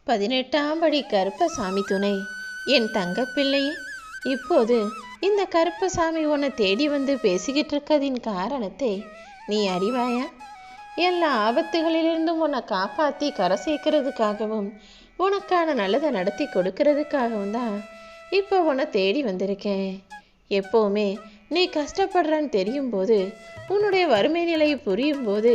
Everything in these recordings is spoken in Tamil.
18ஆம் படி கருப்பசாமி துணை. என் தங்கப்பிள்ளையே, இப்போது இந்த கருப்பசாமி உன்னை தேடி வந்து பேசிக்கிட்டு இருக்கதின் காரணத்தை நீ அறிவாயா? எல்லா ஆபத்துகளிலிருந்தும் உன்னை காப்பாற்றி கரை சேர்க்கறதுக்காகவும் உனக்கான நல்லதை நடத்தி கொடுக்கறதுக்காகவும் தான் இப்போ உன்னை தேடி வந்திருக்கேன். எப்போவுமே நீ கஷ்டப்படுறன்னு தெரியும் போது, உன்னுடைய வறுமை நிலையை புரியும் போது,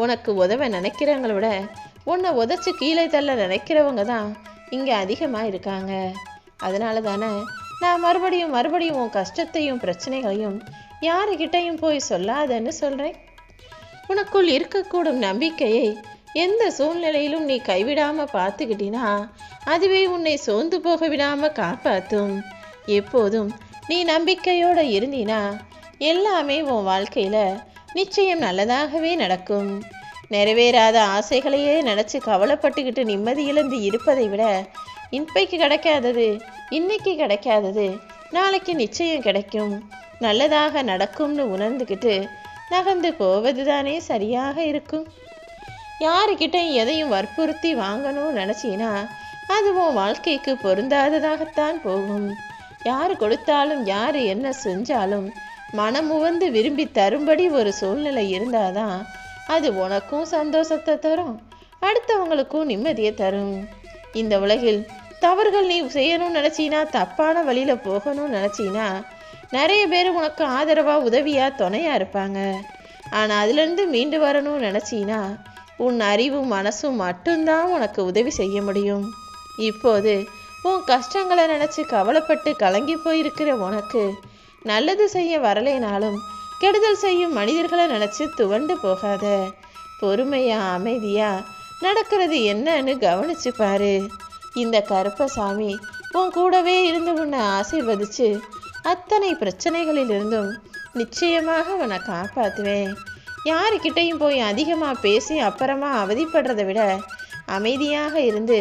உனக்கு உதவ நினைக்கிறவங்கள விட உன்னை உதச்சி கீழே தள்ள நினைக்கிறவங்க தான் இங்கே அதிகமாக இருக்காங்க. அதனால தானே நான் மறுபடியும் உன் கஷ்டத்தையும் பிரச்சனைகளையும் யாருக்கிட்டையும் போய் சொல்லாதன்னு சொல்கிறேன். உனக்குள் இருக்கக்கூடும் நம்பிக்கையை எந்த சூழ்நிலையிலும் நீ கைவிடாமல் பார்த்துக்கிட்டினா அதுவே உன்னை சோர்ந்து போக விடாமல் காப்பாற்றும். எப்போதும் நீ நம்பிக்கையோடு இருந்தினா எல்லாமே உன் வாழ்க்கையில் நிச்சயம் நல்லதாகவே நடக்கும். நிறைவேறாத ஆசைகளையே நினச்சி கவலைப்பட்டுக்கிட்டு நிம்மதி இழந்து இருப்பதை விட இன்னைக்கு கிடைக்காதது நாளைக்கு நிச்சயம் கிடைக்கும், நல்லதாக நடக்கும்னு உணர்ந்துக்கிட்டு நகர்ந்து போவது தானே சரியாக இருக்கும். யாருக்கிட்ட எதையும் வற்புறுத்தி வாங்கணும்னு நினச்சின்னா அது உன் வாழ்க்கைக்கு பொருந்தாததாகத்தான் போகும். யார் கொடுத்தாலும் யார் என்ன செஞ்சாலும் மனமுவந்து விரும்பி தரும்படி ஒரு சூழ்நிலை இருந்தாதான் அது உனக்கும் சந்தோஷத்தை தரும், அடுத்தவங்களுக்கும் நிம்மதியை தரும். இந்த உலகில் தவறுகள் நீ செய்யணும்னு நினச்சினா, தப்பான வழியில் போகணும்னு நினச்சினா நிறைய பேர் உனக்கு ஆதரவாக உதவியாக துணையாக இருப்பாங்க. ஆனால் அதுலேருந்து மீண்டு வரணும்னு நினச்சினா உன் அறிவும் மனசும் மட்டும்தான் உனக்கு உதவி செய்ய முடியும். இப்போது உன் கஷ்டங்களை நினச்சி கவலைப்பட்டு கலங்கி போயிருக்கிற உனக்கு நல்லது செய்ய வரலைனாலும் கெடுதல் செய்யும் மனிதர்களை நினச்சி துவண்டு போகாத. பொறுமையா அமைதியா நடக்கிறது என்னன்னு கவனிச்சு பாரு. இந்த கருப்பசாமி உன் கூடவே இருந்து உன்னை ஆசீர்வதிச்சு அத்தனை பிரச்சனைகளிலிருந்தும் நிச்சயமாக உன்னை காப்பாற்றுவேன். யாருக்கிட்டையும் போய் அதிகமாக பேசி அப்புறமா அவதிப்படுறதை விட அமைதியாக இருந்து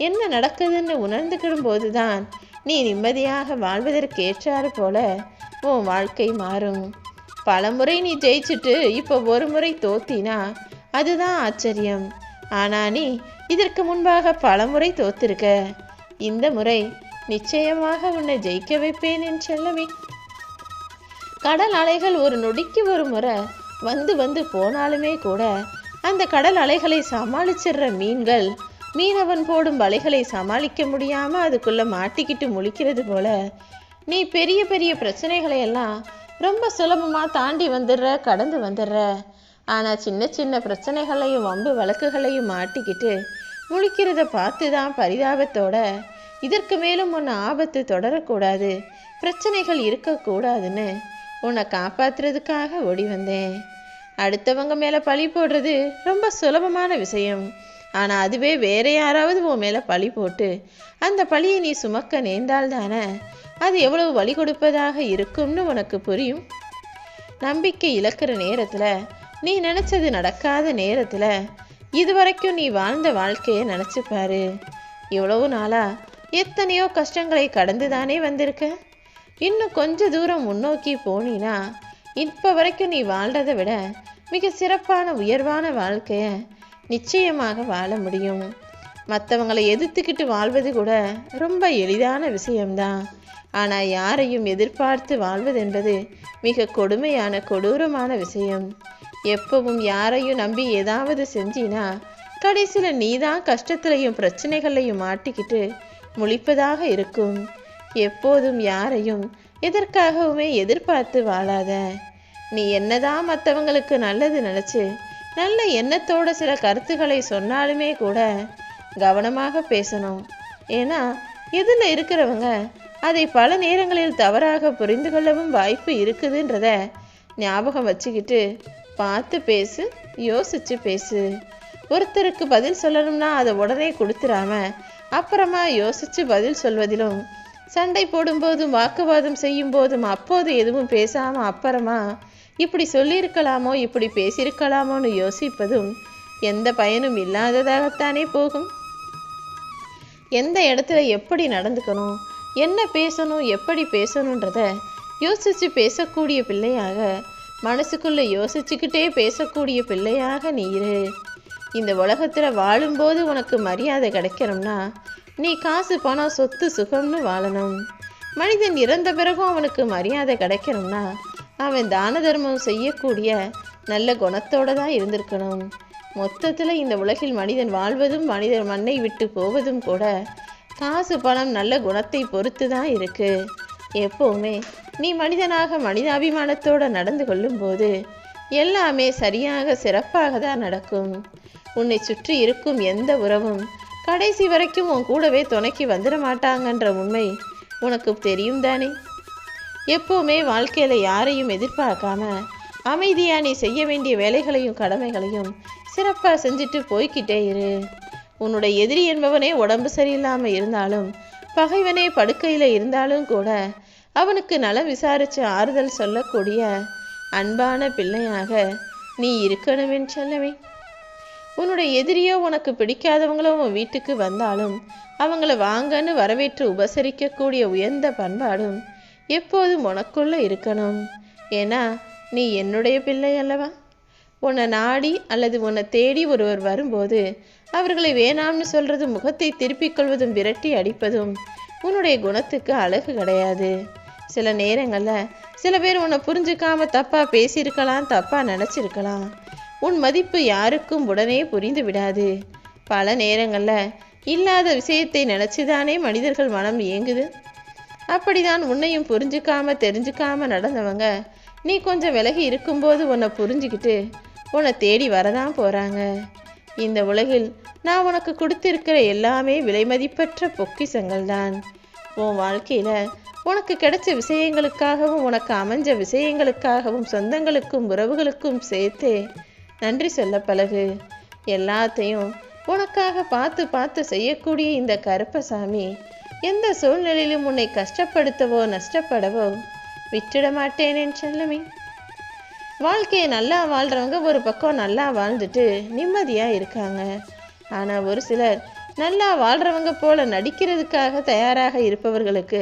என்ன நடக்குதுன்னு உணர்ந்துக்கிடும் போதுதான் நீ நிம்மதியாக வாழ்வதற்கு ஏற்றாறு போல உன் வாழ்க்கை மாறும். பலமுறை நீ ஜெயிச்சுட்டு இப்போ ஒரு முறை தோத்தினா அதுதான் ஆச்சரியம். ஆனால் நீ இதற்கு முன்பாக பலமுறை தோத்திருக்க. இந்த முறை நிச்சயமாக உன்னை ஜெயிக்க வைப்பேன் என் செல்லமே. கடல் அலைகள் ஒரு நொடிக்கு ஒரு முறை வந்து போனாலுமே கூட அந்த கடல் அலைகளை சமாளிச்சிடுற மீன்கள் மீனவன் போடும் வலைகளை சமாளிக்க முடியாமல் அதுக்குள்ளே மாட்டிக்கிட்டு முழிக்கிறது போல நீ பெரிய பெரிய பிரச்சனைகளை எல்லாம் ரொம்ப சுலபமாக தாண்டி கடந்து வந்துடுற. ஆனால் சின்ன சின்ன பிரச்சனைகளையும் வம்பு வழக்குகளையும் மாட்டிக்கிட்டு முழிக்கிறத பார்த்து தான் பரிதாபத்தோட இதற்கு மேலும் உன்னை ஆபத்து தொடரக்கூடாது, பிரச்சனைகள் இருக்கக்கூடாதுன்னு உன்னை காப்பாற்றுறதுக்காக ஓடி வந்தேன். அடுத்தவங்க மேலே பழி போடுறது ரொம்ப சுலபமான விஷயம். ஆனால் அதுவே வேற யாராவது உன் மேலே பழி போட்டு அந்த பழியை நீ சுமக்க நேர்ந்தால் தானே அது எவ்வளவு வலி கொடுப்பதாக இருக்கும்னு உனக்கு புரியும். நம்பிக்கை இழக்கிற நேரத்தில், நீ நினச்சது நடக்காத நேரத்தில் இதுவரைக்கும் நீ வாழ்ந்த வாழ்க்கையை நினச்சிப்பாரு. இவ்வளவு நாளாக எத்தனையோ கஷ்டங்களை கடந்து தானே வந்திருக்க. இன்னும் கொஞ்ச தூரம் முன்னோக்கி போனீனா இப்போ வரைக்கும் நீ வாழ்றதை விட மிக சிறப்பான உயர்வான வாழ்க்கையை நிச்சயமாக வாழ முடியும். மற்றவங்களை எதிர்த்துக்கிட்டு வாழ்வது கூட ரொம்ப எளிதான விஷயம்தான். ஆனால் யாரையும் எதிர்பார்த்து வாழ்வது என்பது மிக கொடுமையான கொடூரமான விஷயம். எப்பவும் யாரையும் நம்பி ஏதாவது செஞ்சினா கடைசியில் நீதான் கஷ்டத்திலையும் பிரச்சனைகளையும் மாட்டிக்கிட்டு முழிப்பதாக இருக்கும். எப்போதும் யாரையும் எதற்காகவுமே எதிர்பார்த்து வாழாத. நீ என்னதான் மற்றவங்களுக்கு நல்லது நினச்சி நல்ல எண்ணத்தோட சில கருத்துக்களை சொன்னாலுமே கூட கவனமாக பேசணும். ஏன்னா இதில் இருக்கிறவங்க அதை பல நேரங்களில் தவறாக புரிந்து கொள்ளவும் வாய்ப்பு இருக்குதுன்றத ஞாபகம் வச்சுக்கிட்டு பார்த்து பேசு, யோசிச்சு பேசு. ஒருத்தருக்கு பதில் சொல்லணும்னா அதை உடனே கொடுத்துடாம அப்புறமா யோசிச்சு பதில் சொல்வதிலும், சண்டை போடும்போதும் வாக்குவாதம் செய்யும் போதும் அப்போது எதுவும் பேசாமல் அப்புறமா இப்படி சொல்லியிருக்கலாமோ இப்படி பேசியிருக்கலாமோன்னு யோசிப்பதும் எந்த பயனும் இல்லாததாகத்தானே போகும். எந்த இடத்துல எப்படி நடந்துக்கணும், என்ன பேசணும், எப்படி பேசணுன்றத யோசித்து பேசக்கூடிய பிள்ளையாக, மனசுக்குள்ளே யோசிச்சுக்கிட்டே பேசக்கூடிய பிள்ளையாக நீ இரு. இந்த உலகத்துல வாழும்போது உனக்கு மரியாதை கிடைக்கணும்னா நீ காசு பணம் சொத்து சுகம்னு வாழணும். மனிதன் இறந்த பிறகும் அவனுக்கு மரியாதை கிடைக்கணும்னா அவன் தான தர்மம் செய்யக்கூடிய நல்ல குணத்தோட தான் இருந்திருக்கணும். மொத்தத்தில் இந்த உலகில் மனிதன் வாழ்வதும் மனிதன் மண்ணை விட்டு போவதும் கூட காசு பணம் நல்ல குணத்தை பொறுத்து தான் இருக்கு. எப்போவுமே நீ மனிதனாக மனிதாபிமானத்தோடு நடந்து கொள்ளும்போது எல்லாமே சரியாக சிறப்பாக தான் நடக்கும். உன்னை சுற்றி இருக்கும் எந்த உறவும் கடைசி வரைக்கும் உன் கூடவே துணைக்கு வந்துட மாட்டாங்கன்ற உண்மை உனக்கு தெரியும் தானே. எப்போவுமே வாழ்க்கையில் யாரையும் எதிர்பார்க்காம அமைதியாக நீ செய்ய வேண்டிய வேலைகளையும் கடமைகளையும் சிறப்பாக செஞ்சுட்டு போய்கிட்டே இரு. உன்னுடைய எதிரி என்பவனே உடம்பு சரியில்லாமல் இருந்தாலும் பகைவனே படுக்கையில் இருந்தாலும் கூட அவனுக்கு நலம் விசாரித்து ஆறுதல் சொல்லக்கூடிய அன்பான பிள்ளையாக நீ இருக்கணுமென்னு சொல்லவே. உன்னுடைய எதிரியோ உனக்கு பிடிக்காதவங்களோ உன் வீட்டுக்கு வந்தாலும் அவங்கள வாங்கன்னு வரவேற்று உபசரிக்கக்கூடிய உயர்ந்த பண்பாடும் எப்போதும் உனக்குள்ள இருக்கணும். ஏன்னா நீ என்னுடைய பிள்ளை அல்லவா. உன்னை நாடி அல்லது உன்னை தேடி ஒருவர் வரும்போது அவர்களை வேணாம்னு சொல்றதும் முகத்தை திருப்பிக் கொள்வதும் விரட்டி அடிப்பதும் உன்னுடைய குணத்துக்கு அழகு கிடையாது. சில நேரங்களில் சில பேர் உன்னை புரிஞ்சுக்காம தப்பா பேசியிருக்கலாம், தப்பா நினச்சிருக்கலாம். உன் மதிப்பு யாருக்கும் உடனே புரிந்து விடாது. பல நேரங்களில் இல்லாத விஷயத்தை நினச்சிதானே மனிதர்கள் மனம் இயங்குது. அப்படிதான் உன்னையும் புரிஞ்சுக்காம தெரிஞ்சுக்காம நடந்தவங்க நீ கொஞ்சம் விலகி இருக்கும்போது உன்னை புரிஞ்சுக்கிட்டு உன்னை தேடி வரதான் போகிறாங்க. இந்த உலகில் நான் உனக்கு கொடுத்திருக்கிற எல்லாமே விலைமதிப்பற்ற பொக்கிஷங்கள் தான். உன் வாழ்க்கையில் உனக்கு கிடைச்ச விஷயங்களுக்காகவும் உனக்கு அமைஞ்ச விஷயங்களுக்காகவும் சொந்தங்களுக்கும் உறவுகளுக்கும் சேர்த்தே நன்றி சொல்ல பழகு. எல்லாத்தையும் உனக்காக பார்த்து பார்த்து செய்யக்கூடிய இந்த கருப்பசாமி எந்த சூழ்நிலையிலும் உன்னை கஷ்டப்படுத்தவோ நஷ்டப்படவோ விட்டுட மாட்டேனேன்னு செல்லமே. வாழ்க்கையை நல்லா வாழ்கிறவங்க ஒரு பக்கம் நல்லா வாழ்ந்துட்டு நிம்மதியாக இருக்காங்க. ஆனால் ஒரு சிலர் நல்லா வாழ்கிறவங்க போல நடிக்கிறதுக்காக தயாராக இருப்பவர்களுக்கு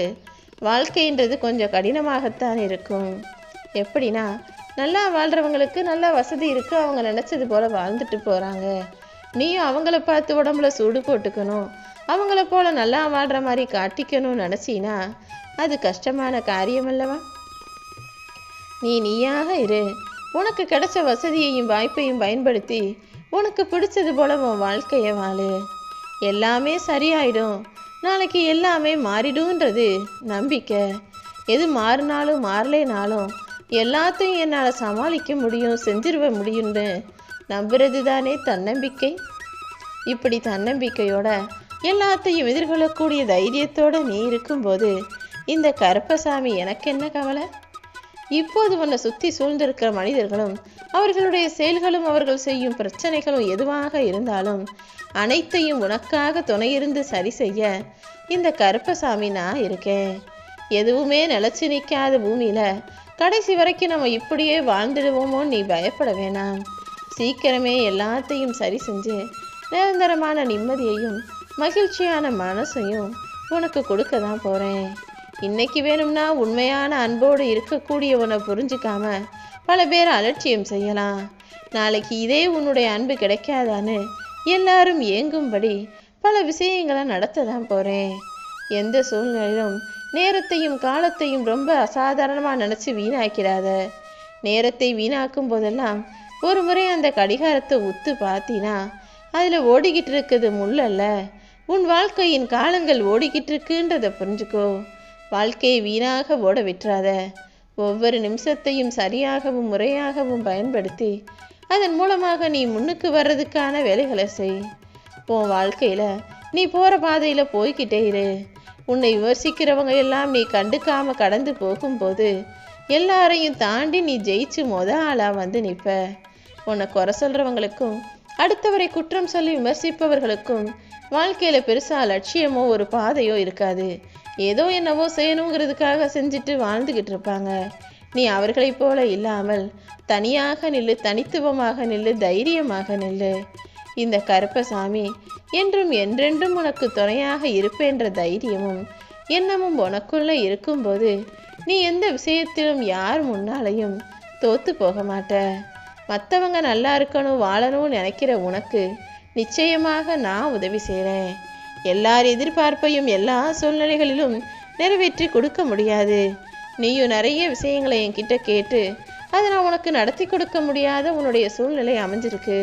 வாழ்க்கைன்றது கொஞ்சம் கடினமாகத்தான் இருக்கும். எப்படின்னா, நல்லா வாழ்கிறவங்களுக்கு நல்லா வசதி இருக்குது, அவங்க நினச்சது போல் வாழ்ந்துட்டு போகிறாங்க. நீயும் அவங்கள பார்த்து உடம்புல சூடு போட்டுக்கணும், அவங்கள போல் நல்லா வாழ்கிற மாதிரி காட்டிக்கணும்னு நினச்சின்னா அது கஷ்டமான காரியம் அல்லவா. நீயாக இரு. உனக்கு கிடைச்ச வசதியையும் வாய்ப்பையும் பயன்படுத்தி உனக்கு பிடிச்சது போல உன் வாழ்க்கையை வாழு. எல்லாமே சரியாயிடும், நாளைக்கு எல்லாமே மாறிடும்ன்றது நம்பிக்கை. எது மாறினாலும் மாறலேனாலும் எல்லாத்தையும் என்னால் சமாளிக்க முடியும், செஞ்சிருவ முடியும்னு நம்புறது தானே தன்னம்பிக்கை. இப்படி தன்னம்பிக்கையோட எல்லாத்தையும் எதிர்கொள்ளக்கூடிய தைரியத்தோடு நீ இருக்கும்போது இந்த கருப்பசாமி எனக்கு என்ன கவலை. இப்போது உன்னை சுற்றி சூழ்ந்திருக்கிற மனிதர்களும் அவர்களுடைய செயல்களும் அவர்கள் செய்யும் பிரச்சனைகளும் எதுவாக இருந்தாலும் அனைத்தையும் உனக்காக துணையிருந்து சரி செய்ய இந்த கருப்பசாமி நான் இருக்கேன். எதுவுமே நிலச்சி நிற்காத பூமியில கடைசி வரைக்கும் நம்ம இப்படியே வாழ்ந்துடுவோமோன்னு நீ பயப்பட வேணாம். சீக்கிரமே எல்லாத்தையும் சரி செஞ்சு நிரந்தரமான நிம்மதியையும் மகிழ்ச்சியான மனசையும் உனக்கு கொடுக்க தான் போகிறேன். இன்னைக்கு வேணும்னா உண்மையான அன்போடு இருக்கக்கூடிய உன்னை புரிஞ்சுக்காம பல பேர் அலட்சியம் செய்யலாம். நாளைக்கு இதே உன்னுடைய அன்பு கிடைக்காதான்னு எல்லாரும் ஏங்கும்படி பல விஷயங்களை நடத்த தான் போகிறேன். எந்த சூழ்நிலையிலும் நேரத்தையும் காலத்தையும் ரொம்ப அசாதாரணமாக நினச்சி வீணாக்கிறாத. நேரத்தை வீணாக்கும் போதெல்லாம் ஒரு முறை அந்த கடிகாரத்தை உத்து பார்த்தினா அதில் ஓடிக்கிட்டு இருக்குது முள்ளல்ல, உன் வாழ்க்கையின் காலங்கள் ஓடிக்கிட்டு இருக்குன்றதை புரிஞ்சுக்கோ. வாழ்க்கையை வீணாக ஓட விட்டுறாத. ஒவ்வொரு நிமிஷத்தையும் சரியாகவும் முறையாகவும் பயன்படுத்தி அதன் மூலமாக நீ முன்னுக்கு வர்றதுக்கான வேலைகளை செய். உன் வாழ்க்கையில் நீ போகிற பாதையில் போய்கிட்டே இரு. உன்னை விமர்சிக்கிறவங்க எல்லாம் நீ கண்டுக்காம கடந்து போகும்போது எல்லாரையும் தாண்டி நீ ஜெயிச்சு ஆளாக வந்து நிற்ப. உன்னை குறை சொல்கிறவங்களுக்கும் அடுத்தவரை குற்றம் சொல்லி விமர்சிப்பவர்களுக்கும் வாழ்க்கையில் பெருசாக லட்சியமோ ஒரு பாதையோ இருக்காது. ஏதோ என்னவோ செய்யணுங்கிறதுக்காக செஞ்சுட்டு வாழ்ந்துக்கிட்டு இருப்பாங்க. நீ அவர்களைப் போல இல்லாமல் தனியாக நில்லு, தனித்துவமாக நில்லு, தைரியமாக நில்லு. இந்த கருப்பசாமி என்றும் என்றென்றும் உனக்கு துணையாக இருப்பேன்ற தைரியமும் எண்ணமும் உனக்குள்ள இருக்கும்போது நீ எந்த விஷயத்திலும் யார் முன்னாலையும் தோத்து போக மாட்ட. மற்றவங்க நல்லா இருக்கணும் வாழணும்னு நினைக்கிற உனக்கு நிச்சயமாக நான் உதவி செய்கிறேன். எல்லார் எதிர்பார்ப்பையும் எல்லா சூழ்நிலைகளிலும் நிறைவேற்றி கொடுக்க முடியாது. நீயும் நிறைய விஷயங்களை என்கிட்ட கேட்டு அதை நான் உனக்கு நடத்தி கொடுக்க முடியாத உன்னுடைய சூழ்நிலை அமைஞ்சிருக்கு.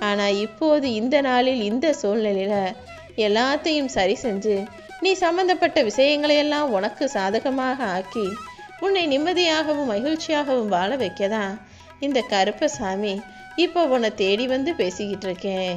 ஆனால் இப்போது இந்த நாளில் இந்த சூழ்நிலையில் எல்லாத்தையும் சரி செஞ்சு நீ சம்பந்தப்பட்ட விஷயங்களையெல்லாம் உனக்கு சாதகமாக ஆக்கி உன்னை நிம்மதியாகவும் மகிழ்ச்சியாகவும் வாழ வைக்கதான் இந்த கருப்பசாமி இப்போ உன்னை தேடி வந்து பேசிக்கிட்டு இருக்கேன்.